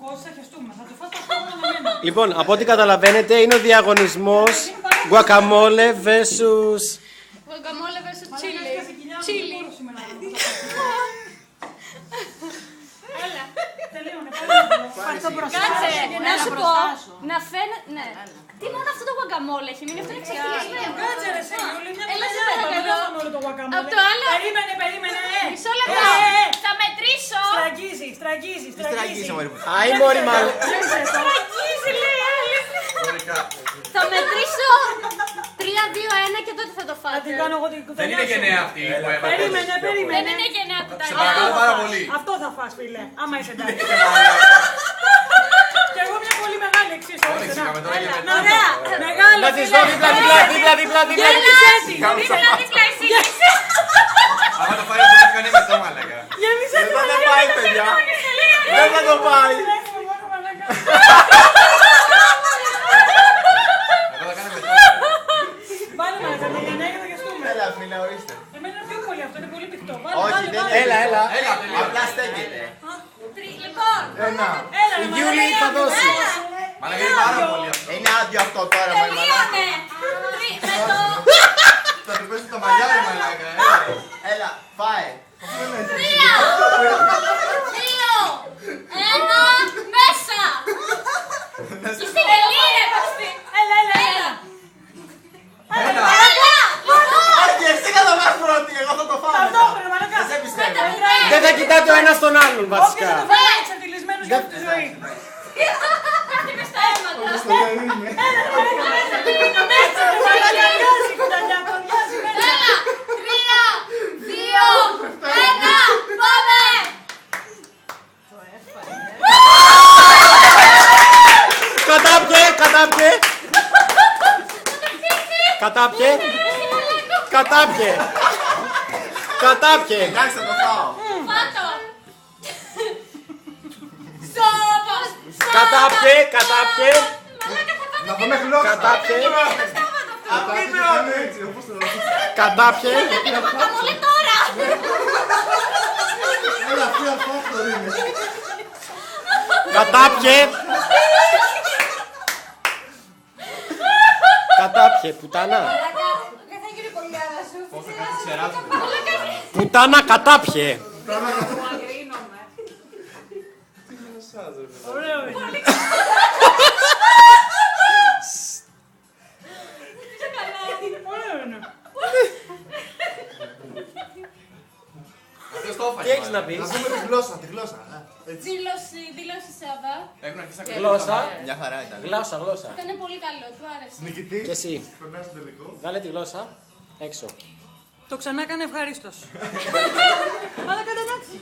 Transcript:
Πώς θα χεστούμε, θα το φας το στόμα με μένα. Λοιπόν, από ό,τι καταλαβαίνετε είναι ο διαγωνισμός guacamole versus... Guacamole versus chili. Chili. Έλα. Τελείωνε, Κάτσε, να σου πω. Να φαίνεται. Ναι. Τι μόνο αυτό το guacamole έχει μείνει, αυτό είναι ξεχυλισμένο. Κάτσε ρε Σεγιούλη, μια Έλα σε κουταλιά παρακαλώ. είπαμε όλο το guacamole. Απ' το άλλο. Περίμενε. Μισό λεπτό. Θα μετρήσω. Στραγγίζει. Άι μωρή μάλλον. Στραγγίζει, λέει άλλη. Θα μετρήσω 3, 2, 1 και τότε θα το Θα φάτε. την κάνω εγώ την Δεν κουταλιά είναι σου. γενναία αυτή που έβαλε. Περίμενε. Δεν είναι γενναία Σε κουταλιά. παρακαλώ πάρα πολύ. Αυτό θα φας φίλε, άμα είσαι εντάξει. Και εγώ μια πολύ μεγάλη εξίσου. Όρεξη, κάμε τώρα και μετά. Ωραία. Μεγάλη Να της δω δίπλα. Δίπλα, δίπλα εισήγηση. Άμα το φάει μπορεί να κάνει μετά μαλάκα. Γέμισε Δεν θα το πάει παιδιά. Δεν θα το πάει. Εγώ θα κάνω μετά. Βάλε μας τα γενναία και θα γεστούμε. Έλα, φίλε, ορίστε. Εμένα είναι πιο πολύ αυτό, είναι πολύ πιχτό. Όχι, δεν είναι. Έλα. Έλα, Απλά στέκεται. Λοιπόν, Ένα. Έλα, Η Γιούλη θα δώσει. Μαλάκα είναι πάρα πολύ αυτό. Είναι άδειο αυτό τώρα, μαλάκα. τελείωνε. Με το Θα του πέσει το μαλλιάρι μαλάκα. Έλα, φάε. 3, 2, 1, μέσα. Στην Ελλήνα, Κωστή. Έλα. Όχι, εσύ θα το πας πρώτη, εγώ θα το φάω μετά. Ταυτόχρονα, μαλακά. Δεν σε πιστεύω. Δεν θα κοιτάτε ο ένας τον άλλον Όποιος θα βασικά. το φάει εξαντλισμένος για αυτή τη ζωή. Τι με στα αίματα. Μέσα, κουταλιάζει, κουταλιά, κολλιάζει μέσα. Έλα, 3, 2, 1, πάμε. Κατάπιε. Εντάξει, θα το φάω. Φάτο. Σώπος. Κατάπιε. Μαλάκα θα Να δούμε γλώσσα. Κατάπιε. Έτσι, όπως το λέω. Κατάπιε. το guacamole τώρα. Έλα, αυτή αυτό είναι. Κατάπιε, πουτάνα. Μαλάκα, δεν θα γίνει πολύ άρα σου. Πώς θα κάνει ξεράσου. Πουτάνα κατάπιε. Ωραίο είναι. Ωραίο είναι. Αυτός το έφαγε. Τι έχεις να πεις? Να δούμε τη γλώσσα, τη γλώσσα. Δήλωση Σάβα. Έχουν αρχίσει να Γλώσσα. Μια χαρά ήταν. Γλώσσα. Ήταν πολύ καλό, του άρεσε. Νικητής. Και εσύ. Περνάει στο τελικό. Βγάλε τη γλώσσα έξω. Το ξανά έκανε ευχαρίστως. Αλλά κατά εντάξει.